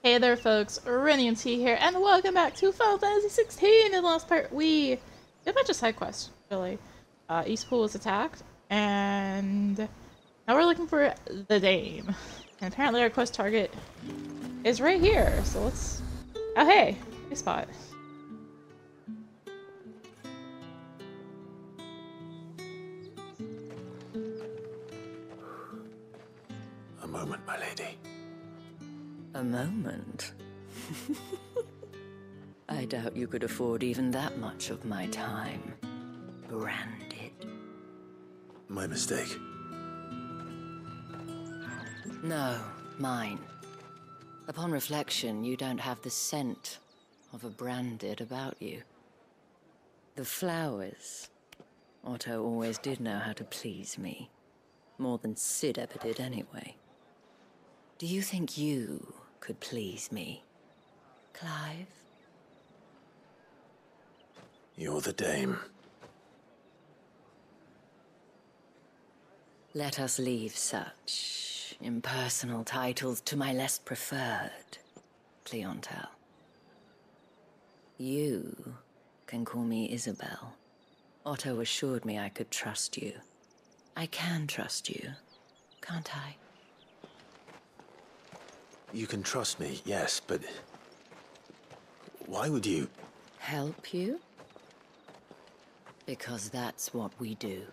Hey there folks, rinimt here, and welcome back to Final Fantasy XVI! In the last part, we did a bunch of side quests, really. East Pool was attacked, and now we're looking for the Dame. And apparently our quest target is right here, so let's... Oh hey! New spot. A moment, my lady. A moment? I doubt you could afford even that much of my time. Branded. My mistake. No, mine. Upon reflection, you don't have the scent of a branded about you. The flowers. Otto always did know how to please me. More than Sid ever did anyway. Do you think you could please me, Clive? You're the Dame. Let us leave such impersonal titles to my less preferred clientele. You can call me Isabel. Otto assured me I could trust you. I can trust you, can't I? You can trust me, yes, but... why would you... Help you? Because that's what we do.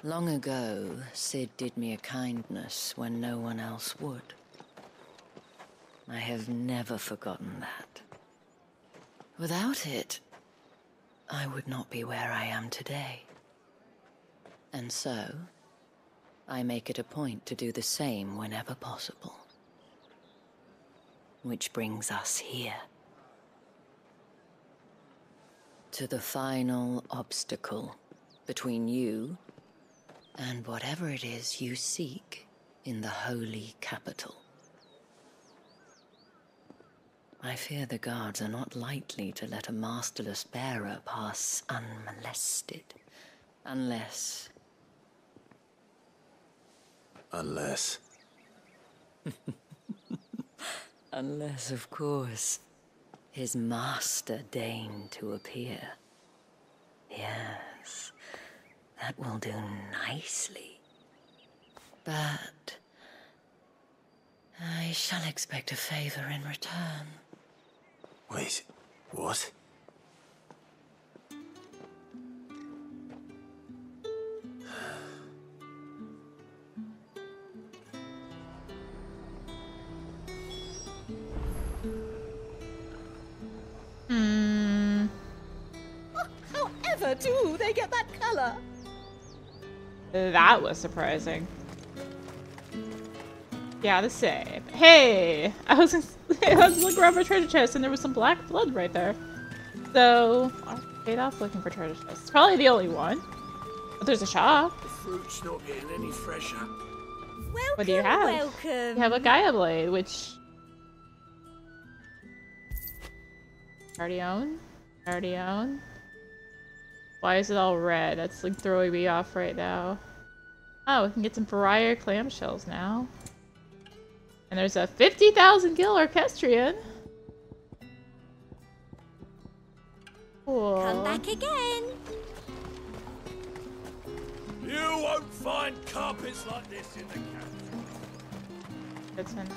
Long ago, Sid did me a kindness when no one else would. I have never forgotten that. Without it, I would not be where I am today. And so, I make it a point to do the same whenever possible. Which brings us here. To the final obstacle between you and whatever it is you seek in the holy capital. I fear the guards are not likely to let a masterless bearer pass unmolested. Unless... Unless... Unless, of course, his master deigned to appear. Yes, that will do nicely. But I shall expect a favor in return. Wait, what? However do they get that color? That was surprising. Yeah, the same. Hey! I was looking around for treasure chests and there was some black blood right there. So, I paid off looking for treasure chests. It's probably the only one. But there's a shop. The fruit's not getting any fresher. Welcome, What do you have? welcome. You have a Gaia blade, which... Already own? Already own? Why is it all red? That's like throwing me off right now. Oh, we can get some Briar clamshells now. And there's a 50,000 gil orchestrion. Cool. Come back again. You won't find carpets like this in the capital. That's fine.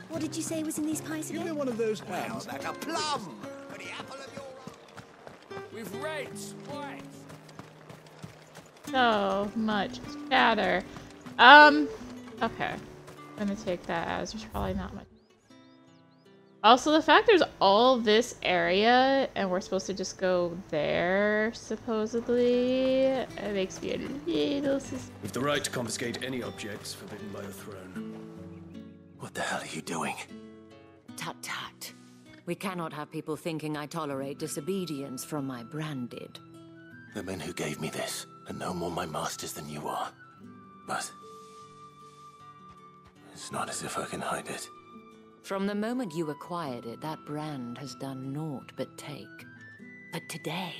What did you say was in these pies Give me again? one of those Well, hands. like a plum. For the apple of your eye. With reds, whites. So much chatter. Okay. I'm gonna take that as there's probably not much. Also, the fact there's all this area and we're supposed to just go there, supposedly, it makes me a little suspicious. We've the right to confiscate any objects forbidden by the throne. What the hell are you doing? Tut tut. We cannot have people thinking I tolerate disobedience from my branded. The men who gave me this are no more my masters than you are. But... it's not as if I can hide it. From the moment you acquired it, that brand has done naught but take. But today,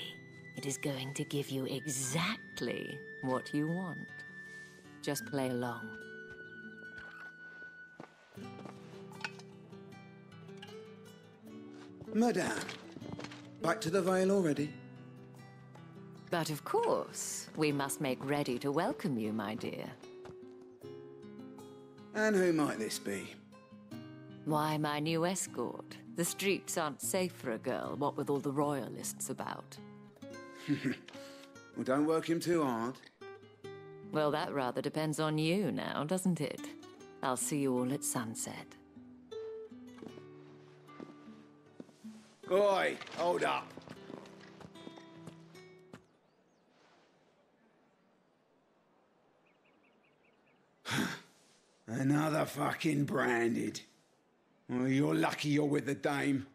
it is going to give you exactly what you want. Just play along. Madame, back to the Vale already? But of course, we must make ready to welcome you, my dear. And who might this be? Why, my new escort. The streets aren't safe for a girl, what with all the royalists about. Well, don't work him too hard. Well, that rather depends on you now, doesn't it? I'll see you all at sunset. Oi, hold up. Another fucking branded. Well, you're lucky you're with the dame.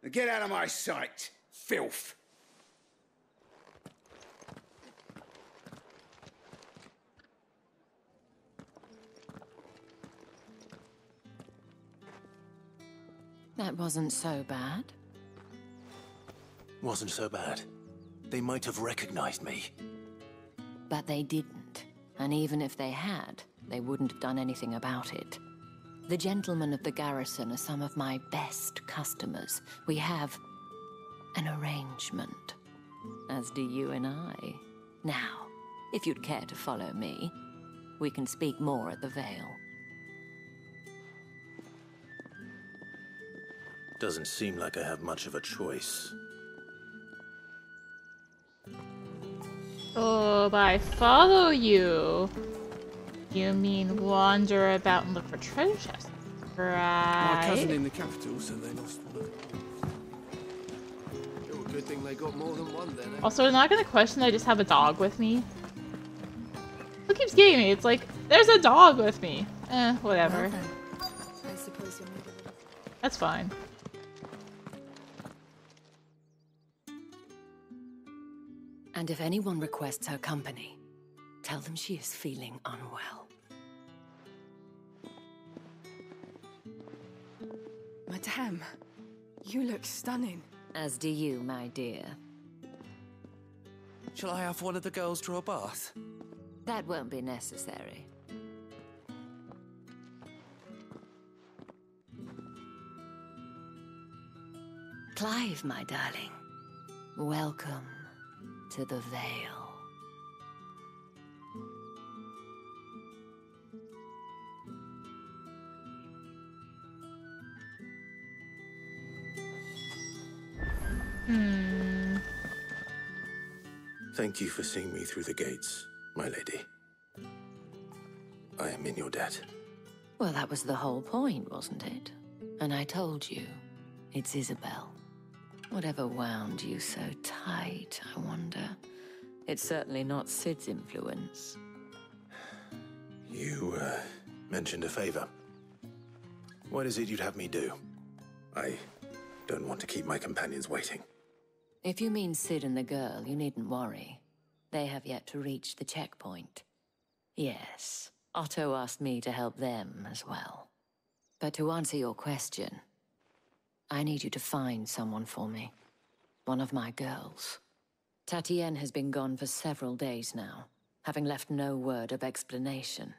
Now get out of my sight, filth. That wasn't so bad. Wasn't so bad. They might have recognized me. But they didn't. And even if they had, they wouldn't have done anything about it. The gentlemen of the garrison are some of my best customers. We have an arrangement, as do you and I. Now, if you'd care to follow me, we can speak more at the Vale. Doesn't seem like I have much of a choice. Oh, by follow you, you mean wander about and look for treasure chests, right? My cousin in the capital, so they lost one. Oh, good thing they got more than one then. Also, they're not gonna question that I just have a dog with me. Who keeps getting me? It's like, there's a dog with me. Whatever. Well then, I suppose you'll need a little... That's fine. And if anyone requests her company, tell them she is feeling unwell. Madame, you look stunning. As do you, my dear. Shall I have one of the girls draw a bath? That won't be necessary. Clive, my darling. Welcome to the Vale. Thank you for seeing me through the gates, my lady. I am in your debt. Well, that was the whole point, wasn't it? And I told you, it's Isabel. Whatever wound you so tight, I wonder. It's certainly not Sid's influence. You, mentioned a favor. What is it you'd have me do? I don't want to keep my companions waiting. If you mean Sid and the girl, you needn't worry. They have yet to reach the checkpoint. Yes, Otto asked me to help them as well. But to answer your question, I need you to find someone for me. One of my girls. Tatienne has been gone for several days now, having left no word of explanation.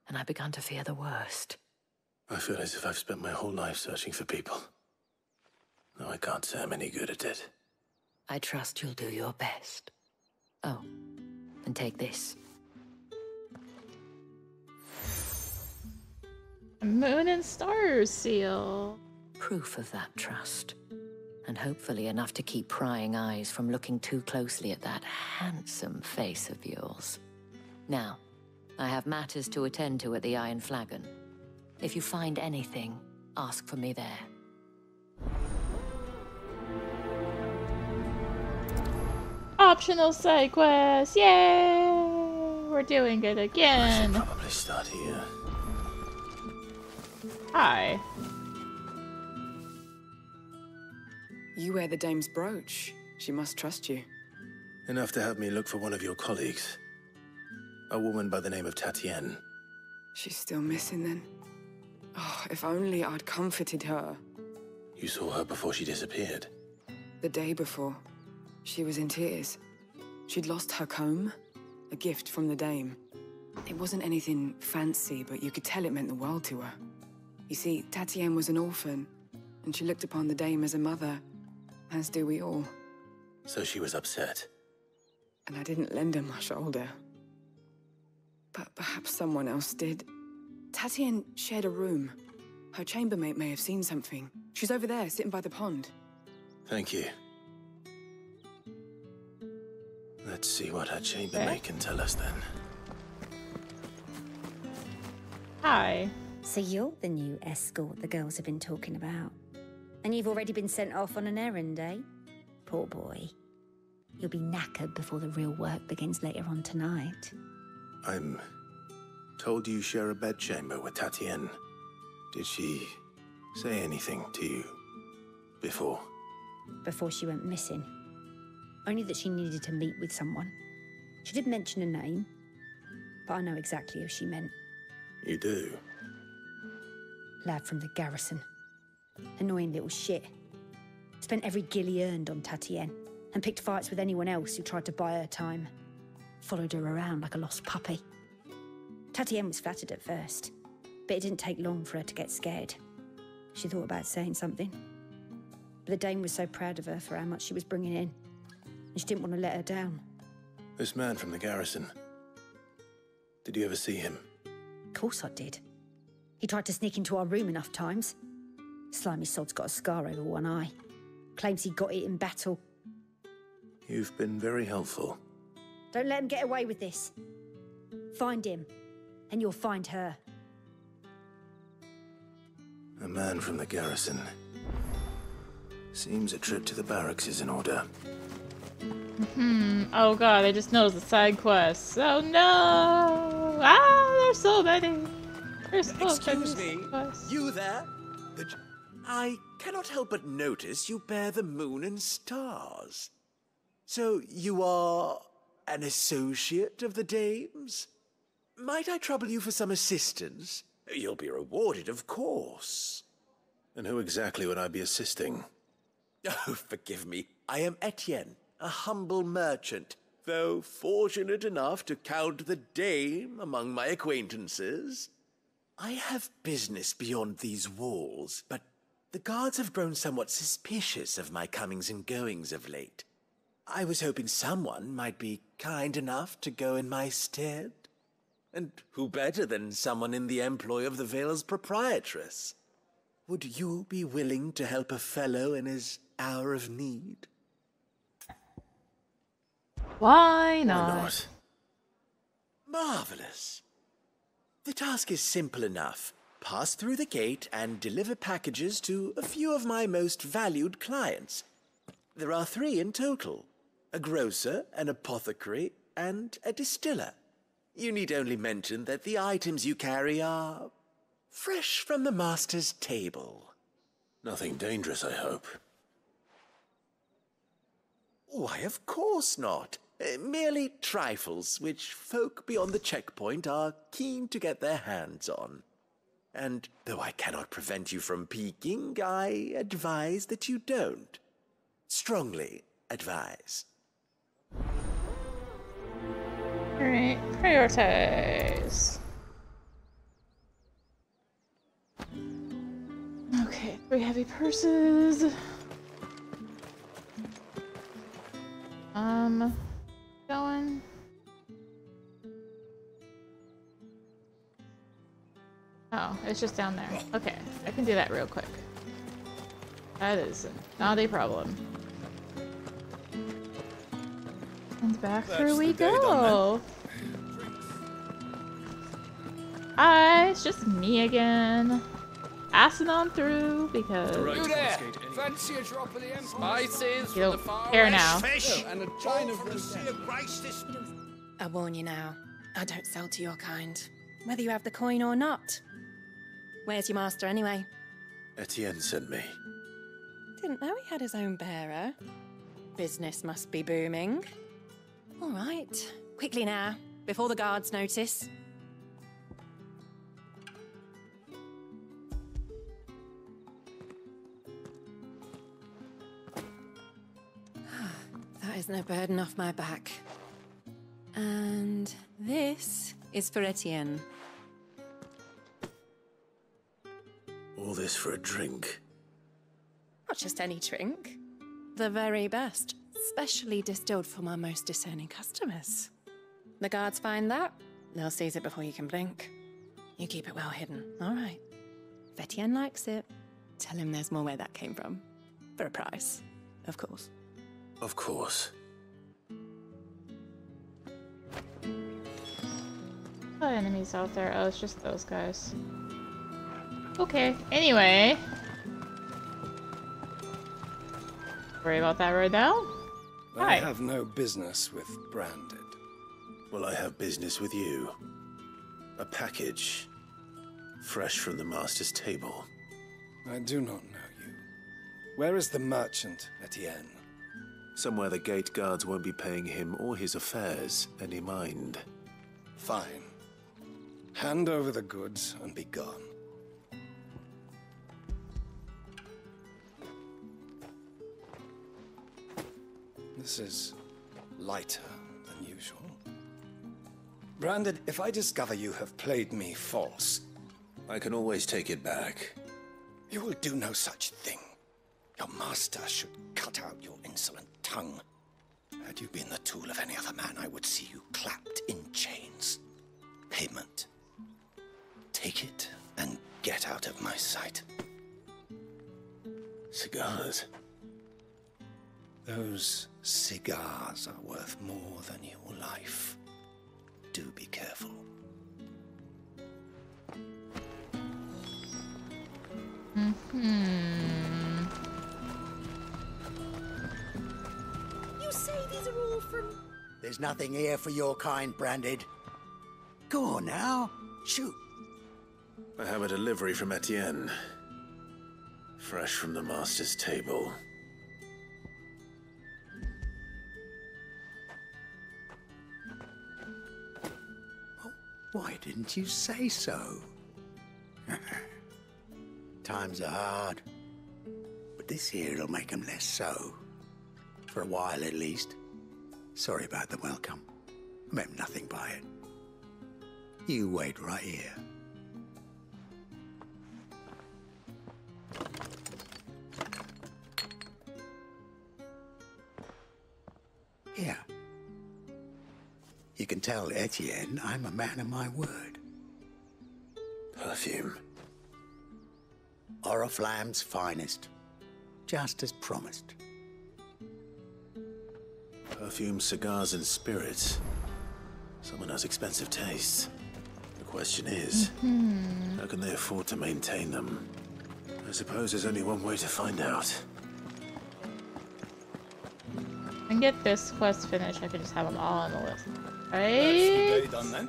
And I've begun to fear the worst. I feel as if I've spent my whole life searching for people. No, I can't say I'm any good at it. I trust you'll do your best. Oh, and take this. A moon and stars seal. Proof of that trust. And hopefully enough to keep prying eyes from looking too closely at that handsome face of yours. Now, I have matters to attend to at the Iron Flagon. If you find anything, ask for me there. Optional side quest! Yay! We're doing it I again. should probably start here. Hi. You wear the dame's brooch. She must trust you. Enough to have me look for one of your colleagues. A woman by the name of Tatienne. She's still missing then. Oh, if only I'd comforted her. You saw her before she disappeared. The day before, she was in tears. She'd lost her comb, a gift from the dame. It wasn't anything fancy, but you could tell it meant the world to her. You see, Tatienne was an orphan, and she looked upon the dame as a mother, as do we all. So she was upset. And I didn't lend her my shoulder. But perhaps someone else did. Tatienne shared a room. Her chambermaid may have seen something. She's over there, sitting by the pond. Thank you. Let's see what her chambermaid can tell us then. Hi. So you're the new escort the girls have been talking about. And you've already been sent off on an errand, eh? Poor boy. You'll be knackered before the real work begins later on tonight. I'm told you share a bedchamber with Tatienne. Did she say anything to you before? Before she went missing. Only that she needed to meet with someone. She did mention a name, but I know exactly who she meant. You do? Lad from the garrison. Annoying little shit. Spent every guil he earned on Tatienne, and picked fights with anyone else who tried to buy her time. Followed her around like a lost puppy. Tatienne was flattered at first, but it didn't take long for her to get scared. She thought about saying something. But the dame was so proud of her for how much she was bringing in, and she didn't want to let her down. This man from the garrison. Did you ever see him? Of course I did. He tried to sneak into our room enough times. Slimy sod's got a scar over one eye. Claims he got it in battle. You've been very helpful. Don't let him get away with this. Find him, and you'll find her. A man from the garrison. Seems a trip to the barracks is in order. Oh god, I just noticed the side quests. Oh no! Ah, there's so many. There's so Excuse many me, quests. you there? I cannot help but notice you bear the moon and stars. So you are an associate of the dame's? Might I trouble you for some assistance? You'll be rewarded, of course. And who exactly would I be assisting? Oh, forgive me. I am Etienne, a humble merchant, though fortunate enough to count the dame among my acquaintances. I have business beyond these walls, but the guards have grown somewhat suspicious of my comings and goings of late. I was hoping someone might be kind enough to go in my stead. And who better than someone in the employ of the Vale's proprietress? Would you be willing to help a fellow in his hour of need? Why not? Why not? Marvelous. The task is simple enough. Pass through the gate and deliver packages to a few of my most valued clients. There are 3 in total: a grocer, an apothecary, and a distiller. You need only mention that the items you carry are fresh from the master's table. Nothing dangerous, I hope. Why, of course not. Merely trifles which folk beyond the checkpoint are keen to get their hands on. And though I cannot prevent you from peeking, I advise that you don't. Strongly advise. Alright, prioritize. Okay, 3 heavy purses. Going. Oh, it's just down there. Okay, I can do that real quick. That is not a problem. And back through we go. Hi, it's just me again. Passing on through because You there? Fancy a drop of the Empire? Spices you don't care now. Fish and a chine of from the Sea of Grace this... I warn you now, I don't sell to your kind, whether you have the coin or not. Where's your master anyway? Etienne sent me. Didn't know he had his own bearer. Business must be booming. All right, quickly now, before the guards notice. That is no burden off my back. And this is for Etienne. All this for a drink. Not just any drink. The very best, specially distilled from our most discerning customers. The guards find that, they'll seize it before you can blink. You keep it well hidden, all right? If Etienne likes it, tell him there's more where that came from. For a price, of course. Of course. Oh, enemies out there. Oh, it's just those guys. Okay, anyway. Worry about that right now? I Hi. have no business with Branded. Well, I have business with you. A package. Fresh from the master's table. I do not know you. Where is the merchant, Etienne? Somewhere the gate guards won't be paying him or his affairs any mind. Fine. Hand over the goods and be gone. This is lighter than usual. Branded, if I discover you have played me false... I can always take it back. You will do no such thing. Your master should cut out your insolent tongue. Had you been the tool of any other man, I would see you clapped in chains. Payment. Take it and get out of my sight. Cigars. Those cigars are worth more than your life. Do be careful. You say these are all from... There's nothing here for your kind, Branded. Go on now. Shoot. I have a delivery from Etienne. Fresh from the master's table. Why didn't you say so? Times are hard. But this here'll make them less so. For a while, at least. Sorry about the welcome. I meant nothing by it. You wait right here. Here. You can tell Etienne I'm a man of my word. Perfume. Oriflamme's finest. Just as promised. Perfume, cigars, and spirits. Someone has expensive tastes. The question is, how can they afford to maintain them? I suppose there's only one way to find out. And get this quest finished, I can just have them all on the list. That's the Right? day done then.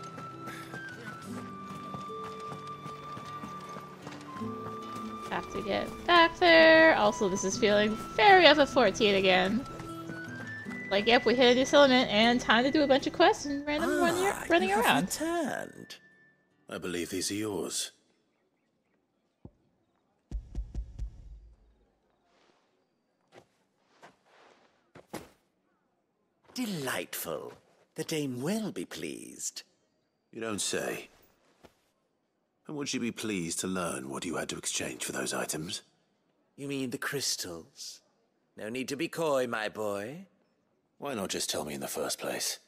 Have to get back there. Also, this is feeling very FF14 again. Like, yep, we hit a new settlement and time to do a bunch of quests and random running you have around. returned. I believe these are yours. Delightful. The dame will be pleased. You don't say. And would she be pleased to learn what you had to exchange for those items? You mean the crystals? No need to be coy, my boy. Why not just tell me in the first place?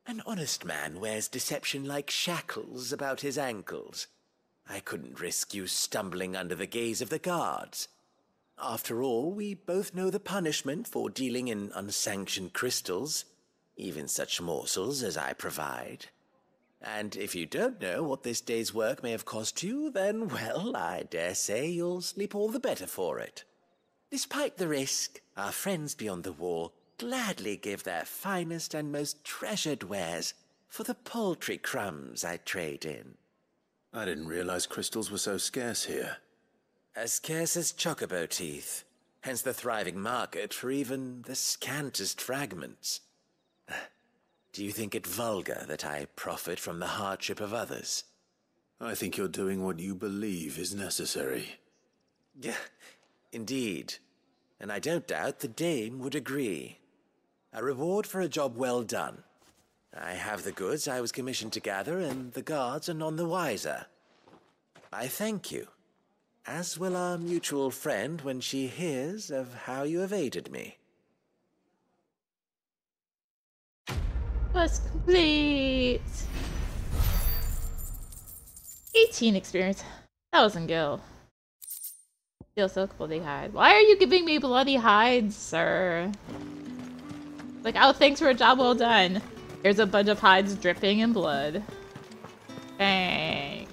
An honest man wears deception like shackles about his ankles. I couldn't risk you stumbling under the gaze of the guards. After all, we both know the punishment for dealing in unsanctioned crystals, even such morsels as I provide. And if you don't know what this day's work may have cost you, then, well, I dare say you'll sleep all the better for it. Despite the risk, our friends beyond the wall gladly give their finest and most treasured wares for the paltry crumbs I trade in. I didn't realize crystals were so scarce here. As scarce as chocobo teeth, hence the thriving market for even the scantest fragments. Do you think it vulgar that I profit from the hardship of others? I think you're doing what you believe is necessary. Yeah, indeed. And I don't doubt the dame would agree. A reward for a job well done. I have the goods I was commissioned to gather, and the guards are none the wiser. I thank you. as will our mutual friend when she hears of how you evaded me. Quest complete. 18 experience. That wasn't Gil. Gil Silk bloody hide. Why are you giving me bloody hides, sir? Like, oh, thanks for a job well done. Here's a bunch of hides dripping in blood. Thanks.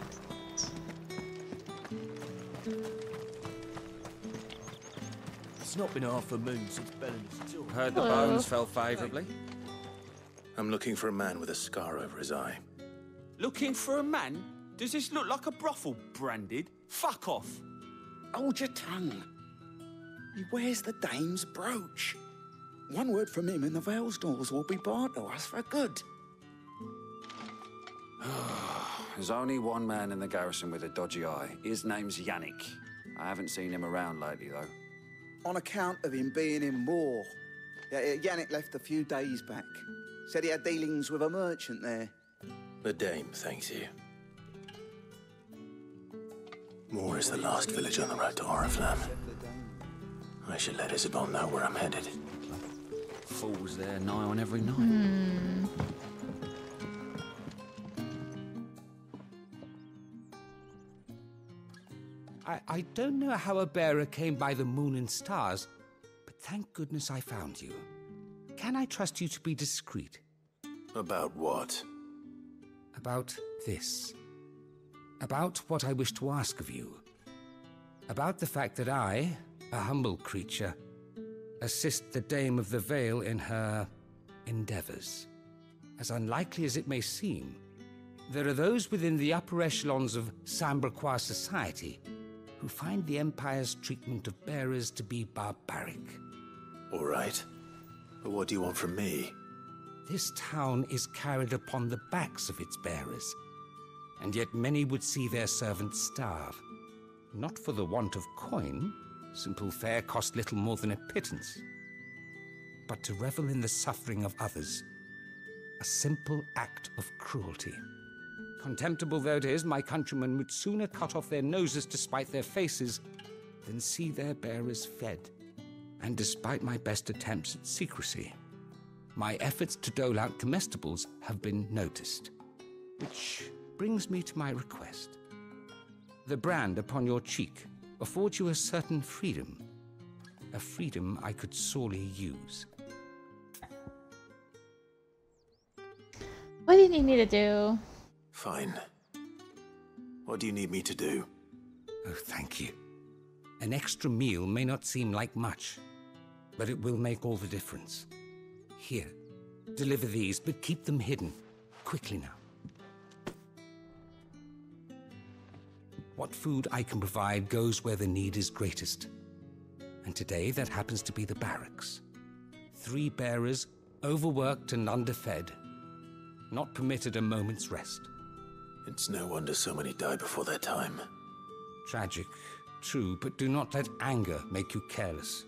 It's not been half a moon since Belinda's tour. Heard the bones fell favourably. I'm looking for a man with a scar over his eye. Looking for a man? Does this look like a brothel, Branded? Fuck off. Hold your tongue. He wears the dame's brooch. One word from him and the Vale's doors will be barred to us for good. There's only one man in the garrison with a dodgy eye. His name's Yannick. I haven't seen him around lately, though. On account of him being in war. Yannick left a few days back. Said he had dealings with a merchant there. The dame thanks you. Moor is the last village on the road to Oriflamme. I should let Isabel know where I'm headed. Fools there nigh on every night. I don't know how a bearer came by the moon and stars, but thank goodness I found you. Can I trust you to be discreet? About what? About this. About what I wish to ask of you. About the fact that I, a humble creature, assist the Dame of the Vale in her endeavors. As unlikely as it may seem, there are those within the upper echelons of Samberquois society who find the Empire's treatment of bearers to be barbaric. All right. But what do you want from me? This town is carried upon the backs of its bearers, and yet many would see their servants starve. Not for the want of coin, simple fare cost little more than a pittance, but to revel in the suffering of others, a simple act of cruelty. Contemptible though it is, my countrymen would sooner cut off their noses to spite their faces than see their bearers fed. And despite my best attempts at secrecy, my efforts to dole out comestibles have been noticed. Which brings me to my request. The brand upon your cheek affords you a certain freedom. A freedom I could sorely use. What do you need me to do? Fine. What do you need me to do? Oh, thank you. An extra meal may not seem like much, but it will make all the difference. Here, deliver these, but keep them hidden. Quickly now. What food I can provide goes where the need is greatest. And today, that happens to be the barracks. 3 bearers, overworked and underfed, not permitted a moment's rest. It's no wonder so many die before their time. Tragic, true, but do not let anger make you careless.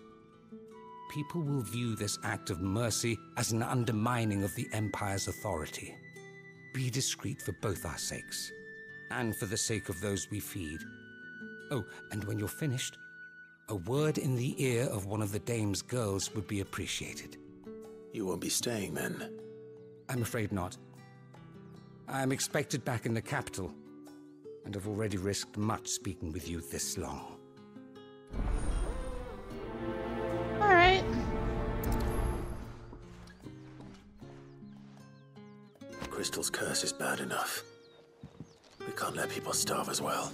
People will view this act of mercy as an undermining of the Empire's authority. Be discreet for both our sakes, and for the sake of those we feed. Oh, and when you're finished, a word in the ear of one of the Dame's girls would be appreciated. You won't be staying then? I'm afraid not. I'm expected back in the capital, and have already risked much speaking with you this long. All right. Crystal's curse is bad enough. We can't let people starve as well.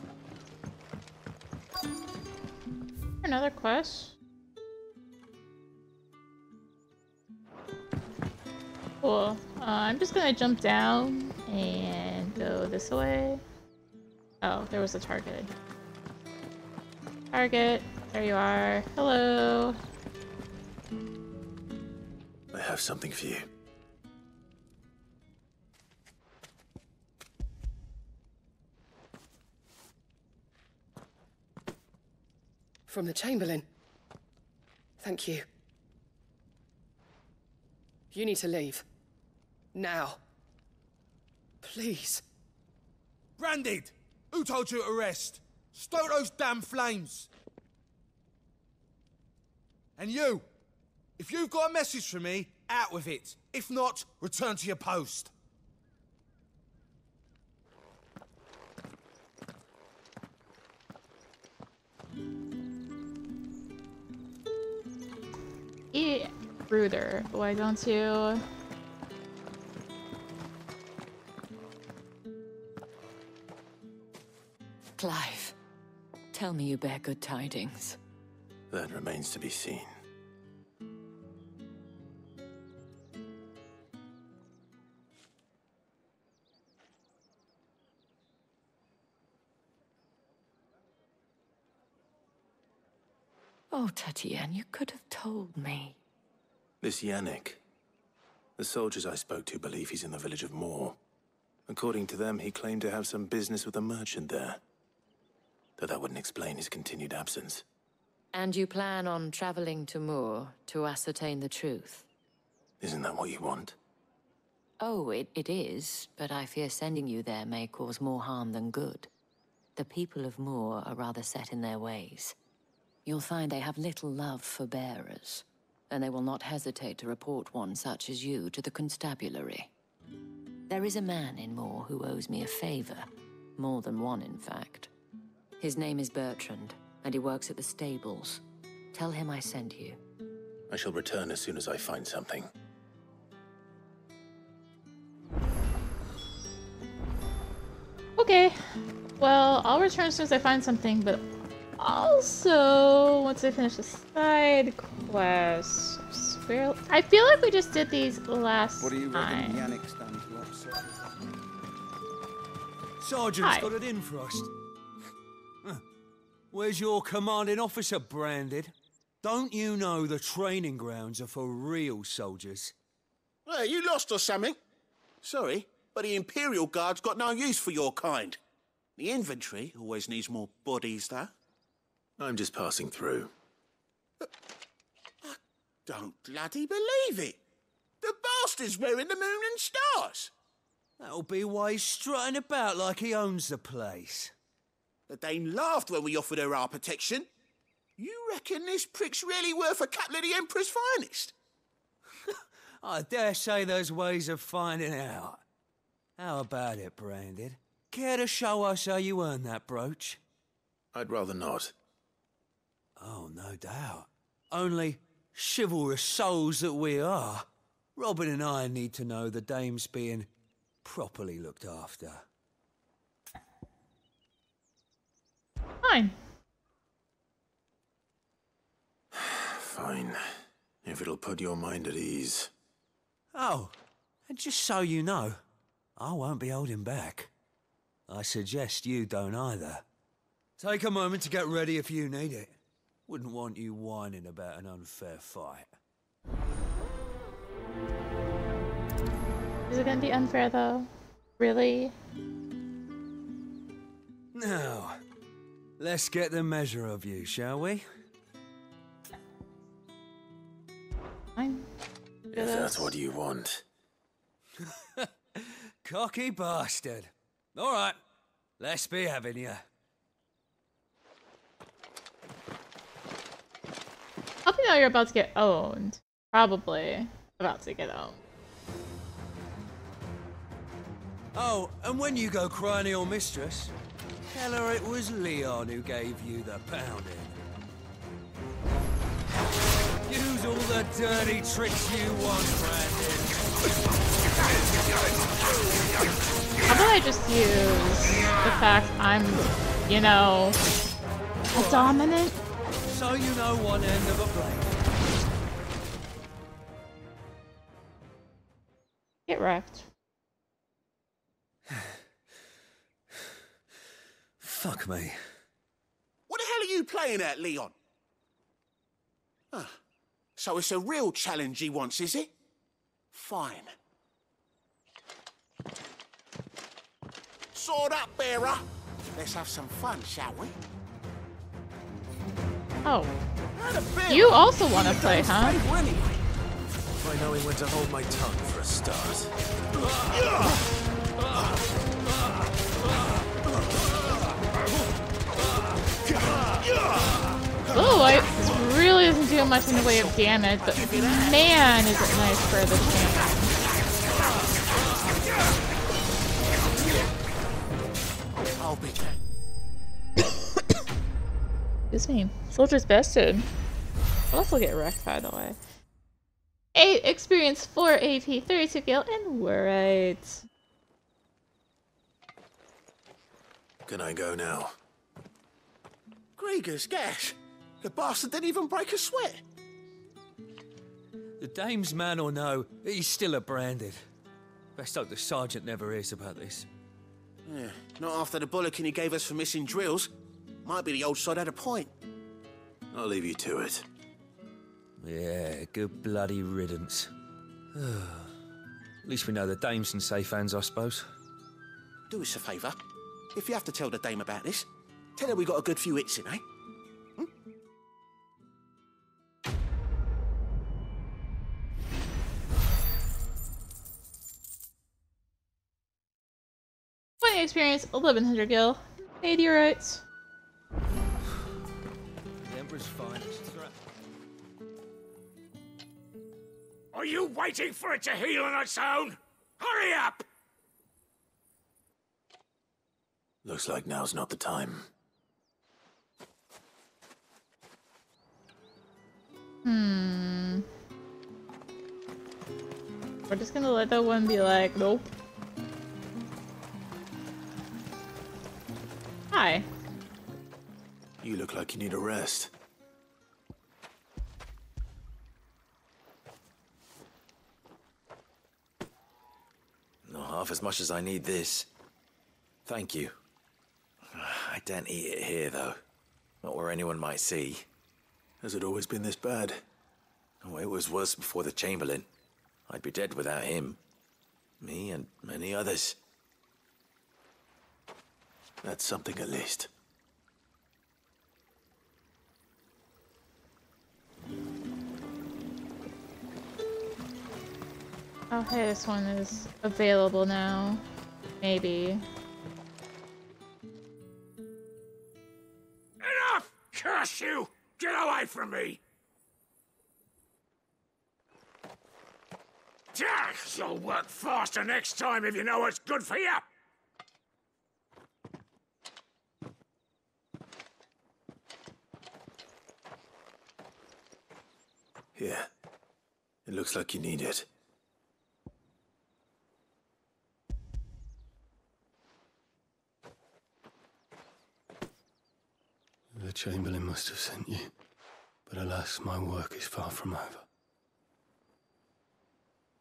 Another quest. Cool. I'm just gonna jump down and go this way. Oh, there was a target. Target, there you are. Hello. I have something for you. From the Chamberlain. Thank you. You need to leave. Now. Please. Branded! Who told you to rest? Stoke those damn flames! And you, if you've got a message for me, out with it. If not, return to your post. Yeah, Bruder, why don't you? Clive, tell me you bear good tidings. That remains to be seen. Oh, Tatienne, you could have told me. This Yannick. The soldiers I spoke to believe he's in the village of Moor. According to them, he claimed to have some business with a merchant there. Though that wouldn't explain his continued absence. And you plan on traveling to Moor to ascertain the truth? Isn't that what you want? Oh, it is, but I fear sending you there may cause more harm than good. The people of Moor are rather set in their ways. You'll find they have little love for bearers, and they will not hesitate to report one such as you to the constabulary. There is a man in Moor who owes me a favor. More than one, in fact. His name is Bertrand, and he works at the stables. Tell him I sent you. I shall return as soon as I find something. Okay. Well, I'll return as soon as I find something, but also, once I finish the side quest, I feel like we just did these last time. What do you reckon Yannick's done to upset? Sergeant's got it in for us. Huh. Where's your commanding officer branded? Don't you know the training grounds are for real soldiers? Hey, you lost or something? Sorry, but the Imperial Guard's got no use for your kind. The infantry always needs more bodies, though. I'm just passing through. I don't bloody believe it. The bastard's wearing the moon and stars. That'll be why he's strutting about like he owns the place. The Dane laughed when we offered her our protection. You reckon this prick's really worth a couple of the Emperor's finest? I dare say there's ways of finding out. How about it, Branded? Care to show us how you earned that brooch? I'd rather not. Oh, no doubt. Only, chivalrous souls that we are, Robin and I need to know the dame's being properly looked after. Fine. Fine. If it'll put your mind at ease. Oh, and just so you know, I won't be holding back. I suggest you don't either. Take a moment to get ready if you need it. Wouldn't want you whining about an unfair fight. Is it gonna be unfair though? Really? Now, let's get the measure of you, shall we? Fine. If that's what you want. Cocky bastard. All right, let's be having you. Hope you know you're about to get owned. Probably about to get owned. Oh, and when you go crying to your mistress, tell her it was Leon who gave you the pounding. Use all the dirty tricks you want, Brandon. How about I just use the fact I'm, you know, a dominant? So you know one end of a blade. Get wrecked. Fuck me. What the hell are you playing at, Leon? Ah, so it's a real challenge he wants, is it? Fine. Sword up, bearer. Let's have some fun, shall we? Oh. You also want to play, huh? By knowing when to hold my tongue for a start. really doesn't do much in the way of damage, but man, is it nice for the chain. I'll be Excuse me. Soldier's bested. I'll also get wrecked, by the way. 8 experience, 4 AP, 32 gil, and we're right. Can I go now? Gregor's gas. The bastard didn't even break a sweat. The dame's man or no, he's still a branded. Best hope the sergeant never hears about this. Yeah, not after the bullocking he gave us for missing drills. Might be the old sod had a point. I'll leave you to it. Yeah, good bloody riddance. At least we know the dame's in safe hands, I suppose. Do us a favour. If you have to tell the dame about this, tell her we got a good few hits in, eh? Hmm? Point experience, 1100 gil, 80 rights. The Emperor's finest. Are you waiting for it to heal on its own? Hurry up! Looks like now's not the time. We're just gonna let that one be like, nope. Hi. You look like you need a rest. Not half as much as I need this. Thank you. I daren't eat it here, though. Not where anyone might see. Has it always been this bad? Oh, it was worse before the Chamberlain. I'd be dead without him. Me and many others. That's something at least. Oh hey, this one is available now. Maybe. Enough! Curse you! Get away from me! You'll work faster next time if you know what's good for you! Here. It looks like you need it. The Chamberlain must have sent you, but alas, my work is far from over.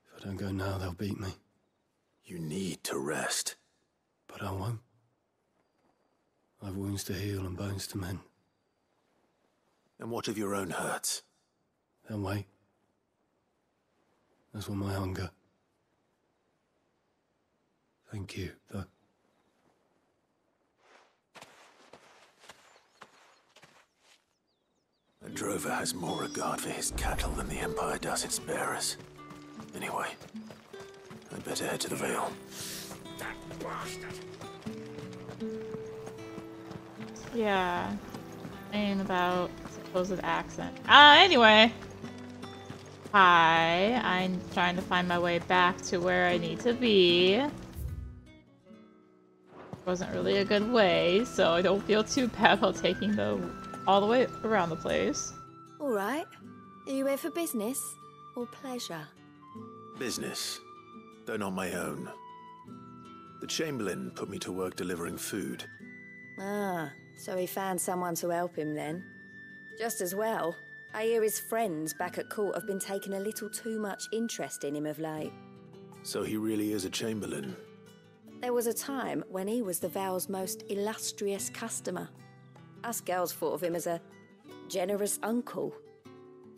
If I don't go now, they'll beat me. You need to rest. But I won't. I've wounds to heal and bones to mend. And what of your own hurts? They'll wait. As will my hunger. Thank you, though. A drover has more regard for his cattle than the Empire does its bearers. Anyway, I'd better head to the Vale. That bastard! Yeah. Saying about supposed accent. Anyway. Hi. I'm trying to find my way back to where I need to be. Wasn't really a good way, so I don't feel too bad about taking all the way around the place. All right. Are you here for business or pleasure? Business, though not my own. The Chamberlain put me to work delivering food. Ah, so he found someone to help him then. Just as well. I hear his friends back at court have been taking a little too much interest in him of late. So he really is a Chamberlain. There was a time when he was the Vale's most illustrious customer. Us girls thought of him as a generous uncle.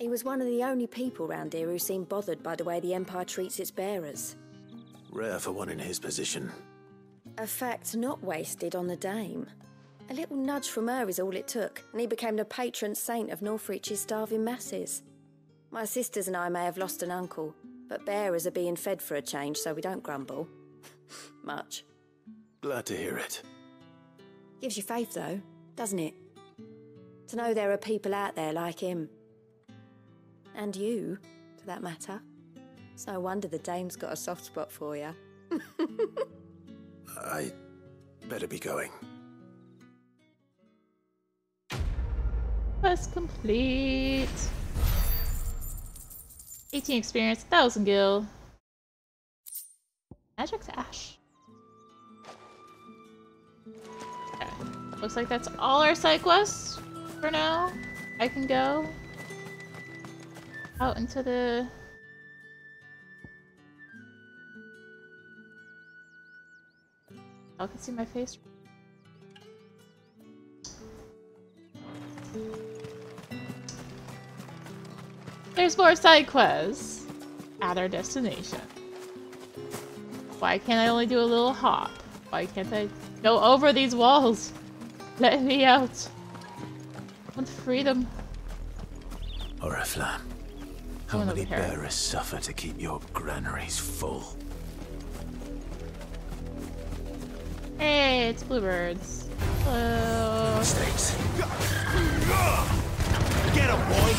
He was one of the only people round here who seemed bothered by the way the Empire treats its bearers. Rare for one in his position. A fact not wasted on the dame. A little nudge from her is all it took, and he became the patron saint of Northreach's starving masses. My sisters and I may have lost an uncle, but bearers are being fed for a change, so we don't grumble. Much. Glad to hear it. Gives you faith, though, doesn't it? To know there are people out there like him, And you, for that matter. It's no wonder the dame's got a soft spot for you. I better be going. Quest complete. 18 experience, 1,000 gil. Magic Dash. Okay. Looks like that's all our side quests for now. I can go out into the... I can see my face. There's more side quests at our destination. Why can't I only do a little hop? Why can't I go over these walls? Let me out. I want freedom. Oriflamme, how many bearers suffer to keep your granaries full? Hey, it's bluebirds. Hello. Mistakes. Get him, boy!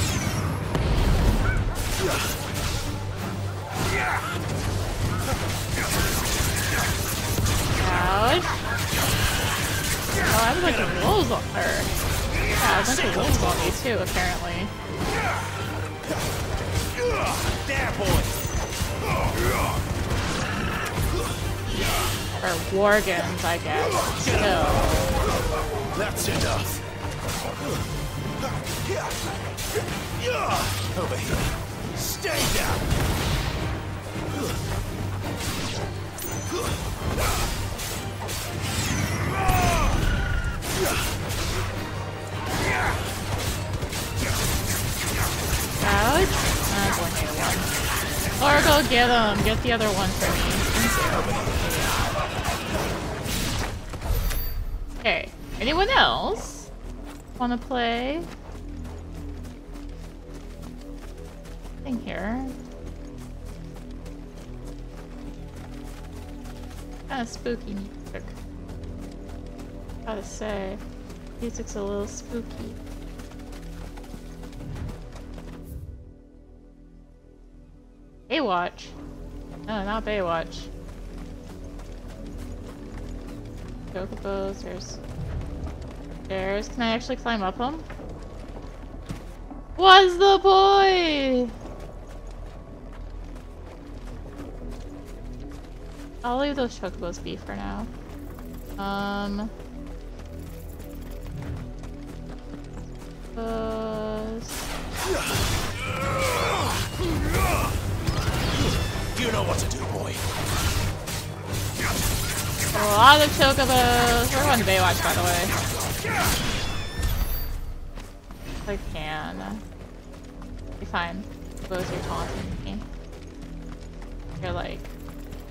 Ouch. Oh, I have a bunch of wolves on her. Yeah, a bunch of wolves on me too, apparently. There, boy! Or Worgans, I guess. Still. That's enough. Over here. Stay down. Ouch. That's only one. Or go get him. Get the other one for me. Okay. Anyone else wanna play? Thing here. Kinda spooky music. Gotta say, music's a little spooky. Baywatch. No, not Baywatch. Chocobos, there's stairs. Can I actually climb up them? What's the point? I'll leave those chocobos be for now. You know what to do, boy. A lot of chocobos. We're going to Baywatch, by the way. I can. Be fine. Suppose you're taunting me. You're like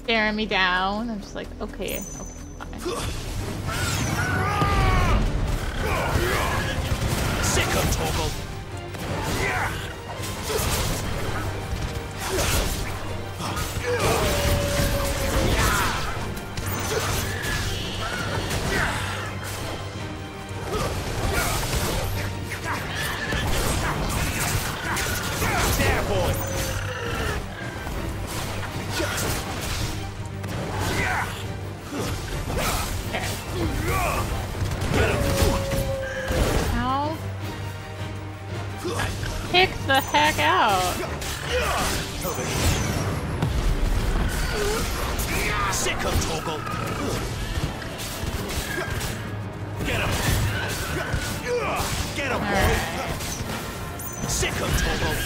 staring me down. I'm just like, okay, fine. Sicko Toggle. There, boy. Ow. Kick the heck out. Sicko Toggle. Get him. Get him, boy. Sicko Toggle.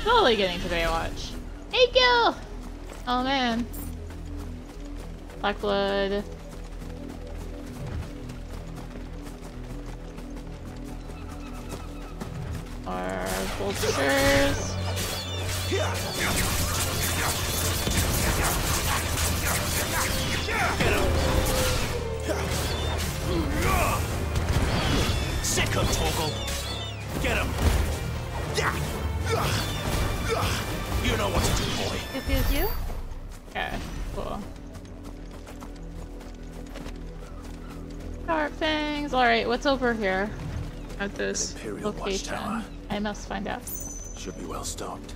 Slowly getting to Baywatch. Hey, Gil! Oh man. Black blood. Or vultures. Sicko Toggle. Get him. You know what to do, boy. Pew pew pew. Okay, cool. Sharp fangs. Alright, what's over here? At this Imperial location. Watchtower. I must find out. Should be well stocked.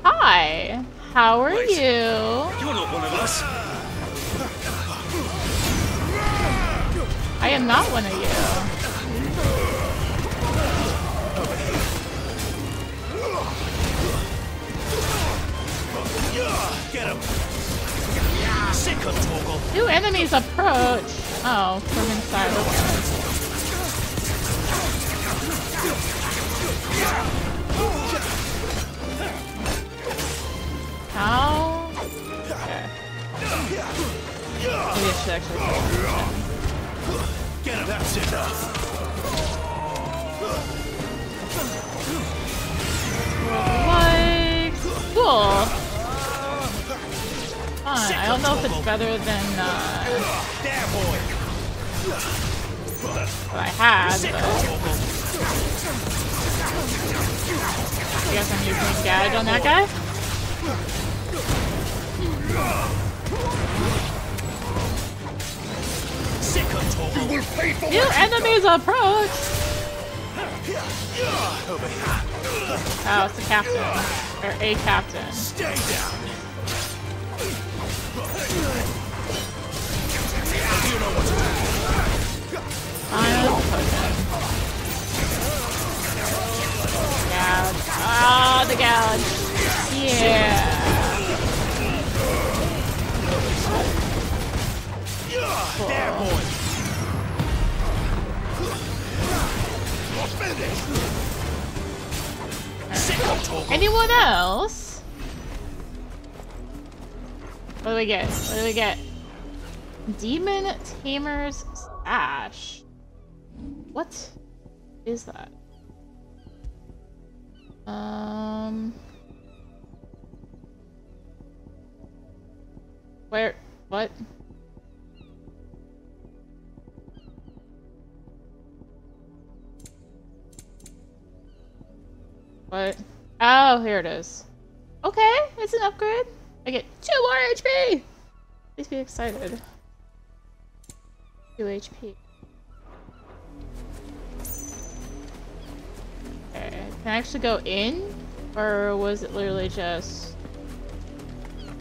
Hi! How are Wait. you? You're not one of us. I am not one of you. Get him. Sick of Torgal. New enemies approach. Oh, from inside. How? Okay. Maybe I should actually pay attention. Get him. That's enough. Like, cool. Fun. I don't know if it's better than what I had, but I guess I'm using Gouge on that guy. New enemies approach! Oh, it's the captain. Or a captain. Stay down. Final potion. Gouge. Ah, the gouge. Yeah. Cool. Anyone else? What do we get? What do we get? Demon Tamer's Sash. What is that? Where? What? What? Oh, here it is. Okay, it's an upgrade. I get 2 more HP! Please be excited. 2 HP. Okay, can I actually go in? Or was it literally just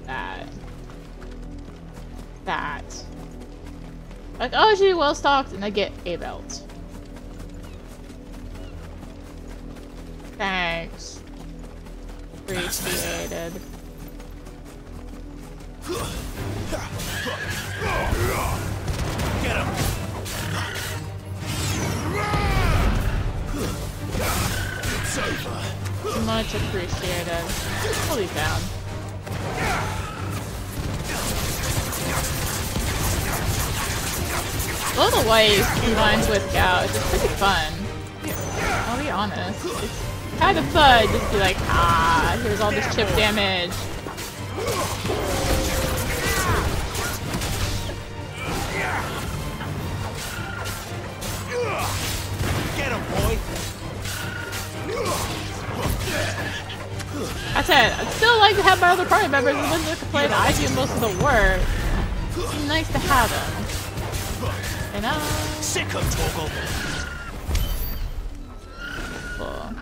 that? That. Like, oh, I should be well stocked, and I get a belt. Thanks. Appreciated. Get him. It's over. Much appreciated. Hold these down. Blow the Wife combined with Gouge is pretty fun. I'll be honest. It's kind of fun just to be like, ah, here's all this chip damage. Get him, boy. That's it. I'd still like to have my other party members and listen to complain that I do most of the work. It's nice to have them. You know? Sick of Torgal. Cool.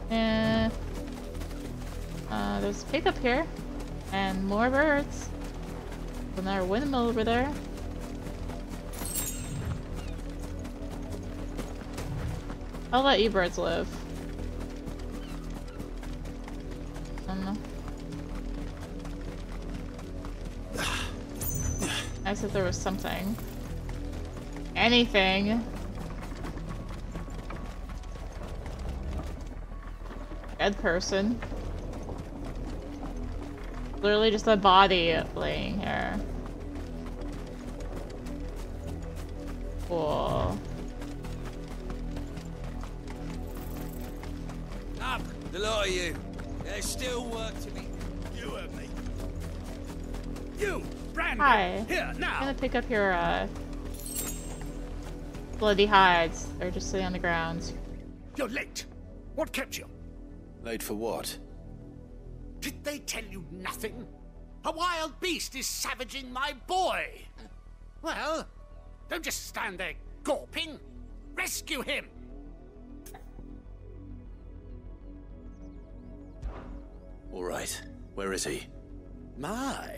And there's a pickup here. And more birds. Another windmill over there. I'll let you birds live. Nice if there was something. Anything. Dead person. Literally just a body laying here. Cool. Up, the lot of you. There's still work to be. You and me. You, Brandon. Hi. Here now. I'm gonna pick up your bloody hides. They're just sitting on the ground. You're late. What kept you? Late for what? Did they tell you nothing? A wild beast is savaging my boy. Well, don't just stand there gawping. Rescue him! All right. Where is he? My.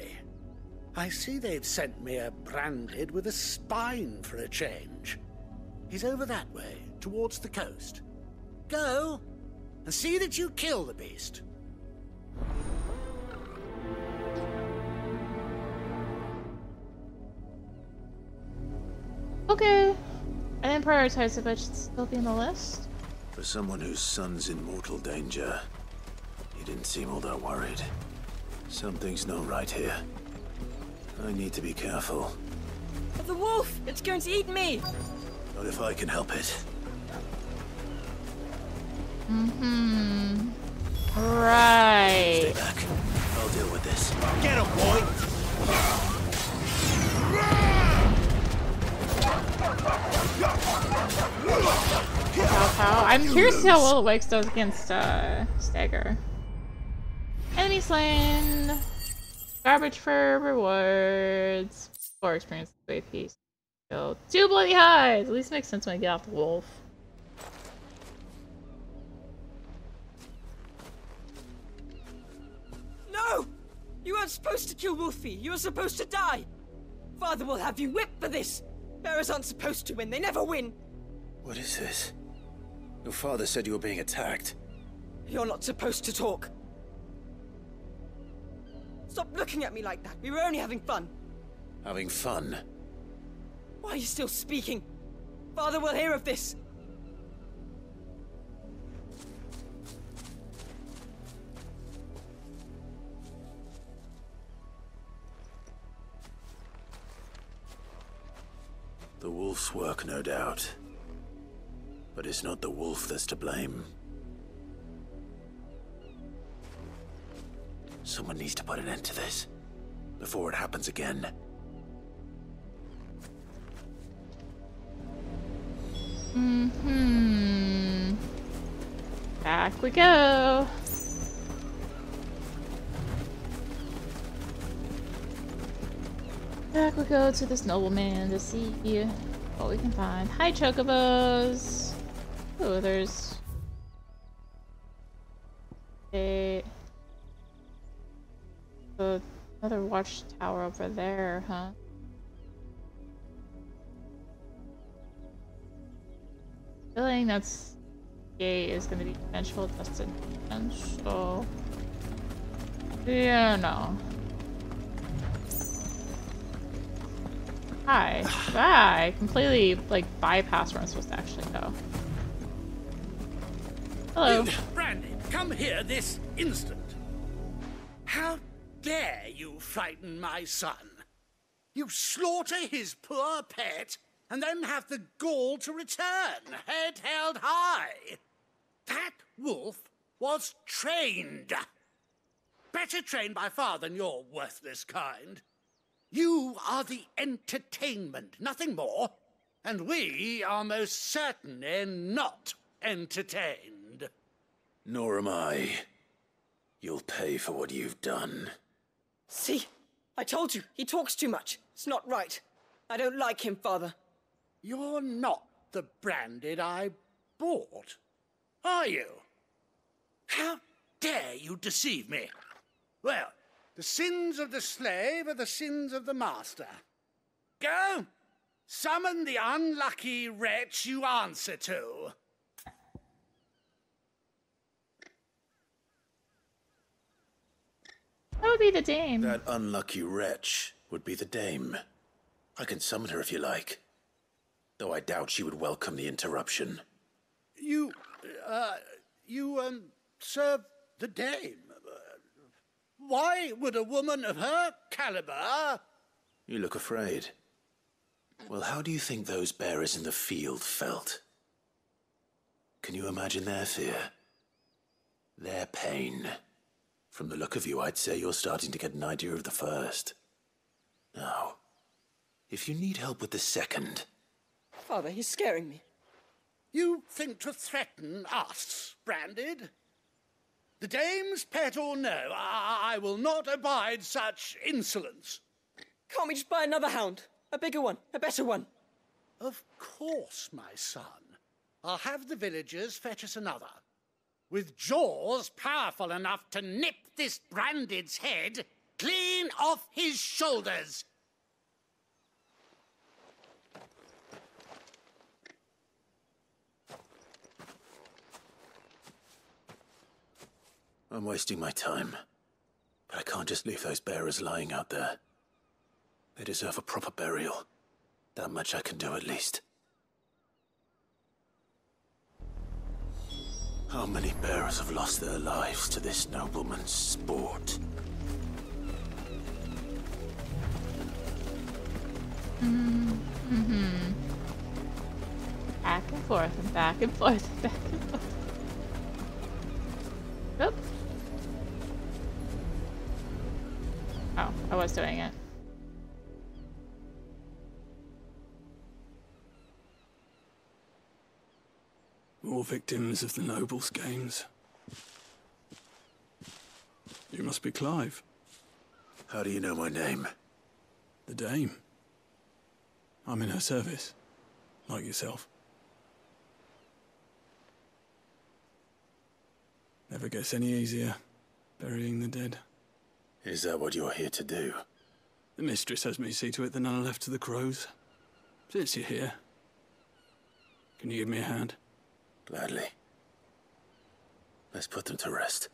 I see they've sent me a branded with a spine for a change. He's over that way, towards the coast. Go, and see that you kill the beast. Okay. I didn't prioritize it, but it should still be in the list. For someone whose son's in mortal danger, he didn't seem all that worried. Something's not right here. I need to be careful. The wolf! It's going to eat me! Not if I can help it. Mm-hmm. Right. Stay back. I'll deal with this. Get him, boy! I'm curious to see how well it wakes does against Stagger. Enemy slain. Garbage for rewards. 4 experience AP. Killed 2 bloody hides! At least it makes sense when I get off the wolf. No! You weren't supposed to kill Wolfie. You were supposed to die. Father will have you whipped for this. Bearers aren't supposed to win. They never win. What is this? Your father said you were being attacked. You're not supposed to talk. Stop looking at me like that. We were only having fun. Having fun? Why are you still speaking? Father will hear of this. The wolf's work, no doubt. But it's not the wolf that's to blame. Someone needs to put an end to this, before it happens again. Mm-hmm. Back we go. Back we go to this nobleman to see what we can find. Hi, chocobos. Oh, there's another watchtower over there, huh? Feeling that's gate is gonna be eventual destination, so yeah, no. Hi. I completely like bypassed where I'm supposed to actually go. Hello. You, Brandy, come here this instant. How dare you frighten my son? You slaughter his poor pet and then have the gall to return, head held high. That wolf was trained. Better trained by far than your worthless kind. You are the entertainment, nothing more. And we are most certainly not entertained. Nor am I. You'll pay for what you've done. See? I told you, he talks too much. It's not right. I don't like him, Father. You're not the branded I bought, are you? How dare you deceive me? Well, the sins of the slave are the sins of the master. Go, summon the unlucky wretch you answer to. That would be the dame. That unlucky wretch would be the dame. I can summon her if you like. Though I doubt she would welcome the interruption. You serve the dame. Why would a woman of her caliber... You look afraid. Well, how do you think those bearers in the field felt? Can you imagine their fear? Their pain? From the look of you, I'd say you're starting to get an idea of the first. Now, if you need help with the second... Father, he's scaring me. You think to threaten us, Branded? The dame's pet or no, I will not abide such insolence. Can't we just buy another hound? A bigger one, a better one. Of course, my son. I'll have the villagers fetch us another. With jaws powerful enough to nip this Branded's head clean off his shoulders. I'm wasting my time. But I can't just leave those bearers lying out there. They deserve a proper burial. That much I can do at least. How many bearers have lost their lives to this nobleman's sport? Back and forth and back and forth and back and forth. Oop. Oh, I was doing it. More victims of the nobles' games. You must be Clive. How do you know my name? The Dame. I'm in her service, like yourself. Never gets any easier, burying the dead. Is that what you're here to do? The mistress has me see to it that none are left to the crows. Since you're here, can you give me a hand? Gladly. Let's put them to rest.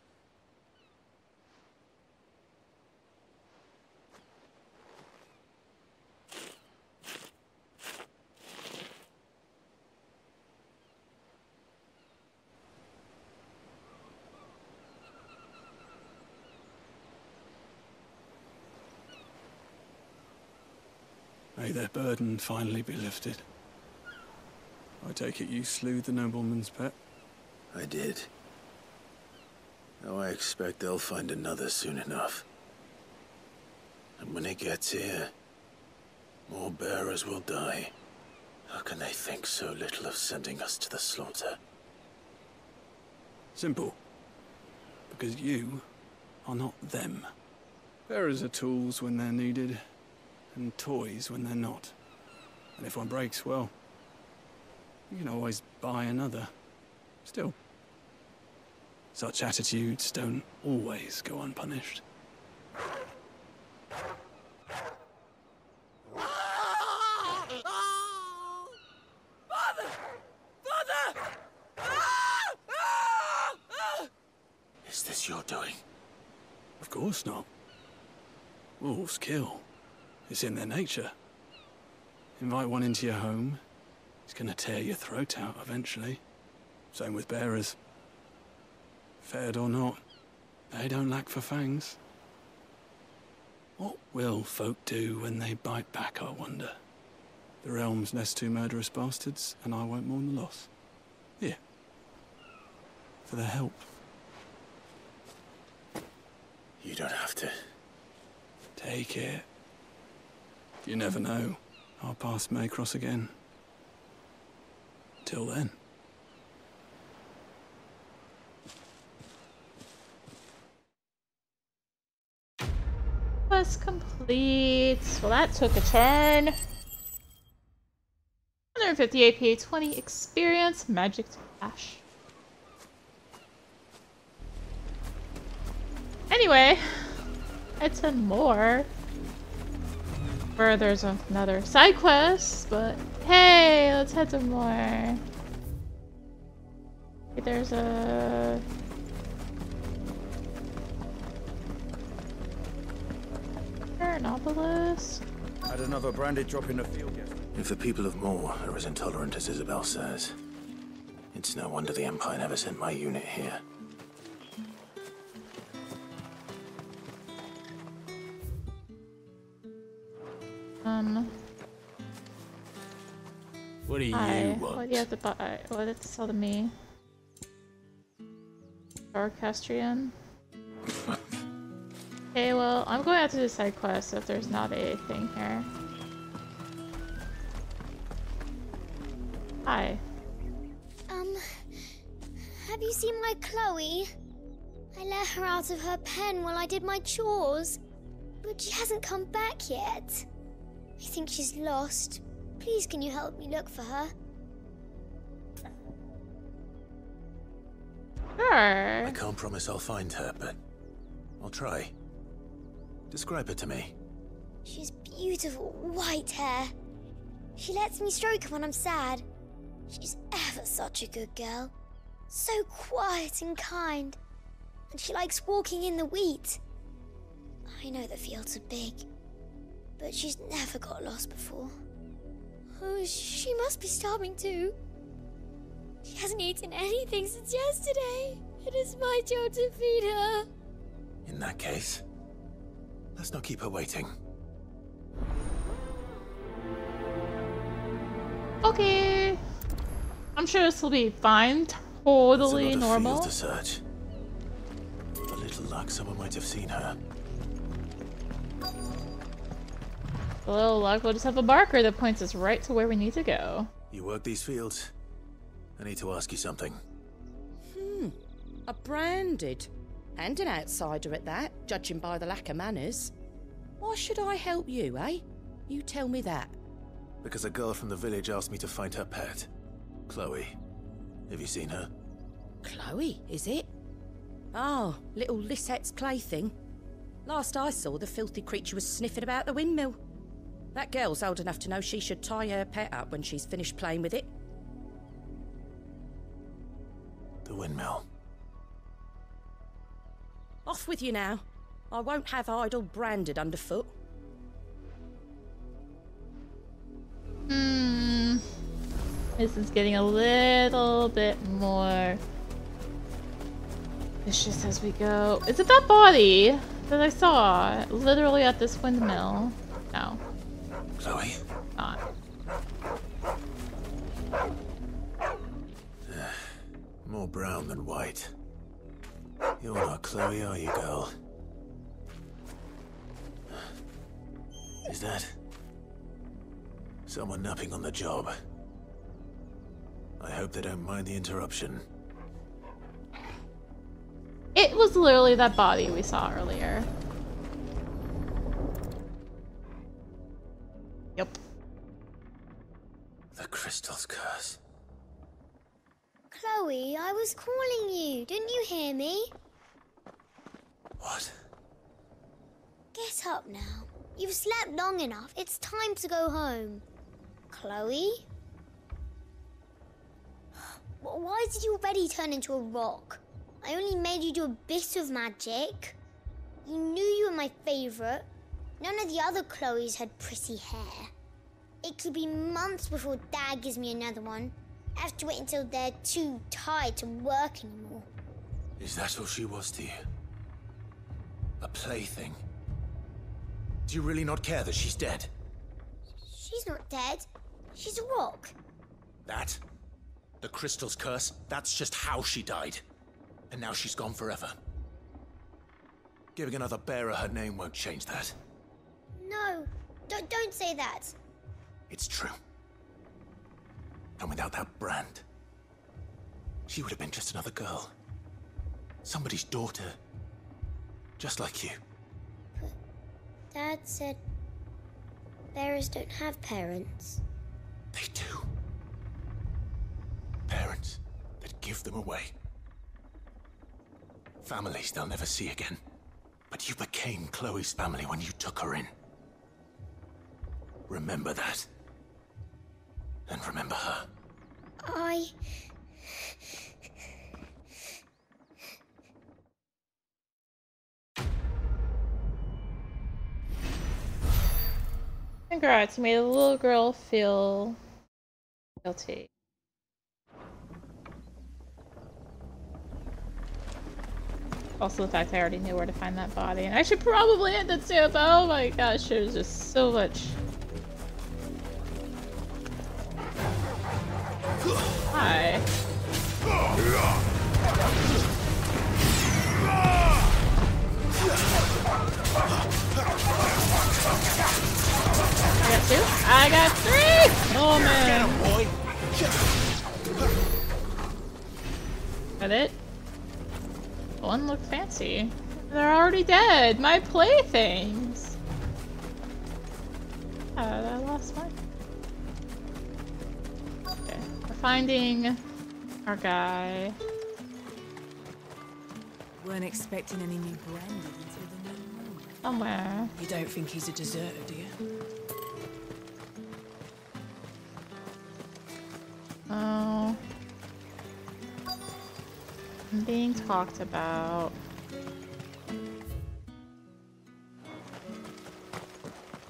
May their burden finally be lifted. I take it you slew the nobleman's pet? I did. Now I expect they'll find another soon enough. And when he gets here, more bearers will die. How can they think so little of sending us to the slaughter? Simple. Because you are not them. Bearers are tools when they're needed, and toys when they're not. And if one breaks, well, you can always buy another. Still, such attitudes don't always go unpunished. Is this your doing? Of course not. Wolves kill. It's in their nature. Invite one into your home, he's gonna tear your throat out eventually. Same with bearers. Fed or not, they don't lack for fangs. What will folk do when they bite back, I wonder? The realm's nest two murderous bastards, and I won't mourn the loss. Here. For their help. You don't have to. Take it. You never know. Our paths may cross again. Till then. Quest complete. Well, that took a turn. 150 AP, 20 experience, magic dash. Anyway, head to more. Where there's another side quest, but hey, let's head to more. There's a an obelisk. Had another branded drop in the field yesterday. If the people of Moor are as intolerant as Isabel says, it's no wonder the Empire never sent my unit here. What do you want? want? What do you have to buy? What did it sell to me? Orchestrian. Okay, well, I'm going out to the side quest if there's not a thing here. Hi. Have you seen my Chloe? I let her out of her pen while I did my chores, but she hasn't come back yet. I think she's lost. Please, can you help me look for her? Sure. I can't promise I'll find her, but I'll try. Describe her to me. She's beautiful white hair. She lets me stroke her when I'm sad. She's ever such a good girl. So quiet and kind. And she likes walking in the wheat. I know the fields are big, but she's never got lost before. Oh, she must be starving too. She hasn't eaten anything since yesterday. It is my job to feed her. In that case, let's not keep her waiting. Okay. I'm sure this will be fine. Totally There's a lot of normal. fields to search. With a little luck, someone might have seen her. A little luck, we'll just have a marker that points us right to where we need to go. You work these fields? I need to ask you something. A branded. And an outsider at that, judging by the lack of manners. Why should I help you, eh? You tell me that. Because a girl from the village asked me to find her pet, Chloe. Have you seen her? Chloe, is it? Oh, little Lisette's plaything. Last I saw, the filthy creature was sniffing about the windmill. That girl's old enough to know she should tie her pet up when she's finished playing with it. The windmill. Off with you now. I won't have idle branded underfoot. This is getting a little bit more vicious as we go. Is it that body that I saw literally at this windmill? No. Chloe? Not. More brown than white. You're not Chloe, are you, girl? Is that someone napping on the job? I hope they don't mind the interruption. It was literally that body we saw earlier. Yep. The crystal's curse. Chloe, I was calling you. Didn't you hear me? What? Get up now. You've slept long enough. It's time to go home. Chloe? Why did you already turn into a rock? I only made you do a bit of magic. You knew you were my favourite. None of the other Chloes had pretty hair. It could be months before Dad gives me another one. I have to wait until they're too tired to work anymore. Is that all she was to you? A plaything? Do you really not care that she's dead? She's not dead. She's a rock. That? The crystal's curse? That's just how she died. And now she's gone forever. Giving another bearer her name won't change that. No, don't say that. It's true. And without that brand, she would have been just another girl. Somebody's daughter. Just like you. But Dad said bearers don't have parents. They do. Parents that give them away. Families they'll never see again. But you became Chloe's family when you took her in. Remember that. And remember her. Congrats, you made a little girl feel guilty. Also the fact I already knew where to find that body, and I should probably end it soon, but oh my gosh, there's just so much. Hi. I got two. I got three! Oh man. Got it? One look fancy. They're already dead. My playthings. Oh, I lost mine. Okay, we're finding our guy. Weren't expecting any new Brandon until the new moon. Somewhere. You don't think he's a deserter, do you? Oh. I'm being talked about.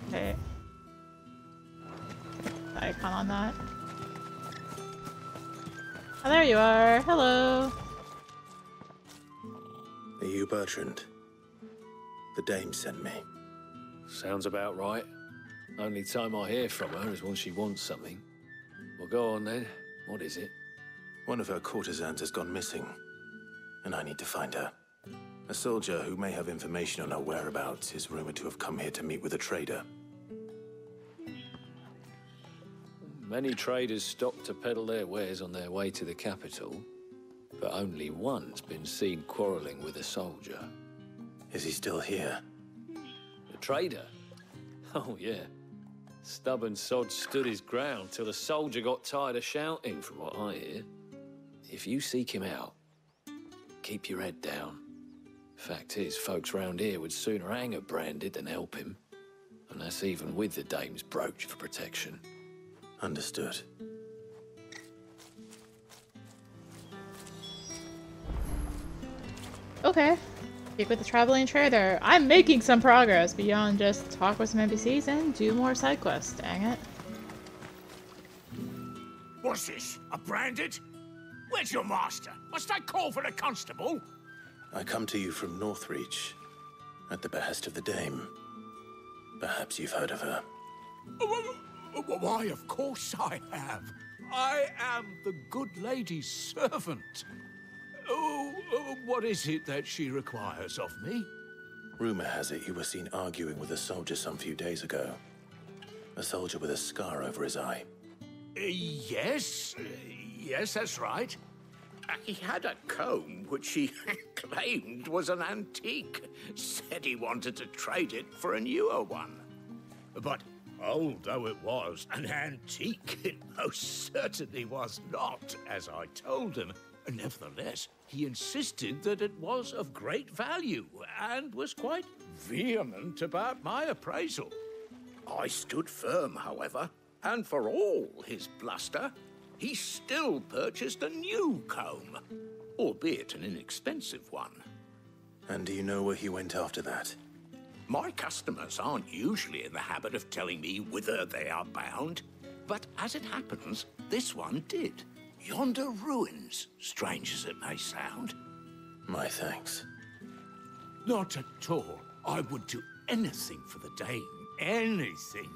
Okay. The icon on that. Oh, there you are. Hello. Are you Bertrand? The dame sent me. Sounds about right. Only time I hear from her is when she wants something. Well, go on then. What is it? One of her courtesans has gone missing, and I need to find her. A soldier who may have information on her whereabouts is rumored to have come here to meet with a trader. Many traders stop to peddle their wares on their way to the capital, but only one's been seen quarreling with a soldier. Is he still here? The trader? Oh, yeah. Stubborn sod stood his ground till the soldier got tired of shouting, from what I hear. If you seek him out, keep your head down. Fact is, folks round here would sooner hang a branded than help him. And that's even with the dame's brooch for protection. Understood. Okay. Speak with the traveling trader. I'm making some progress beyond just talk with some NPCs and do more side quests. Dang it. What's this? A branded? Where's your master? Must I call for the constable? I come to you from Northreach, at the behest of the dame. Perhaps you've heard of her. Why, of course I have. I am the good lady's servant. What is it that she requires of me? Rumor has it you were seen arguing with a soldier some few days ago. A soldier with a scar over his eye. Yes, that's right. He had a comb which he claimed was an antique. Said he wanted to trade it for a newer one. But old though it was, an antique it most certainly was not, as I told him. Nevertheless, he insisted that it was of great value and was quite vehement about my appraisal. I stood firm, however, and for all his bluster, he still purchased a new comb, albeit an inexpensive one. And do you know where he went after that? My customers aren't usually in the habit of telling me whither they are bound, but as it happens, this one did. Yonder ruins, strange as it may sound. My thanks. Not at all. I would do anything for the dame. Anything.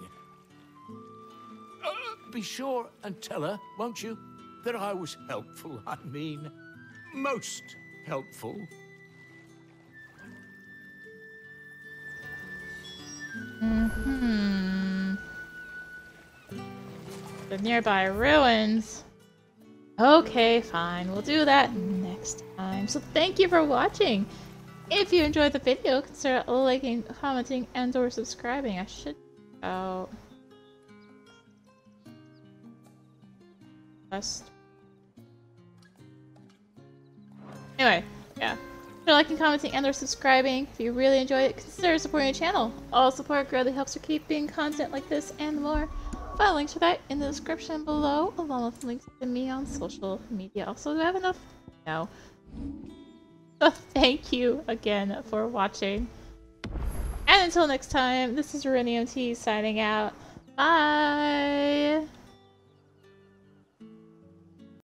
Be sure and tell her, won't you, that I was helpful. I mean, most helpful. The nearby ruins. Okay, fine. We'll do that next time. So thank you for watching. If you enjoyed the video, consider liking, commenting, and or subscribing. I should out best. Anyway, yeah. If you're liking, commenting, and or subscribing, if you really enjoy it, consider supporting the channel. All support greatly helps for keeping content like this and more. Find links for that in the description below, along with links to me on social media. Also, do I have enough? No. So thank you again for watching. And until next time, this is rinimt signing out. Bye!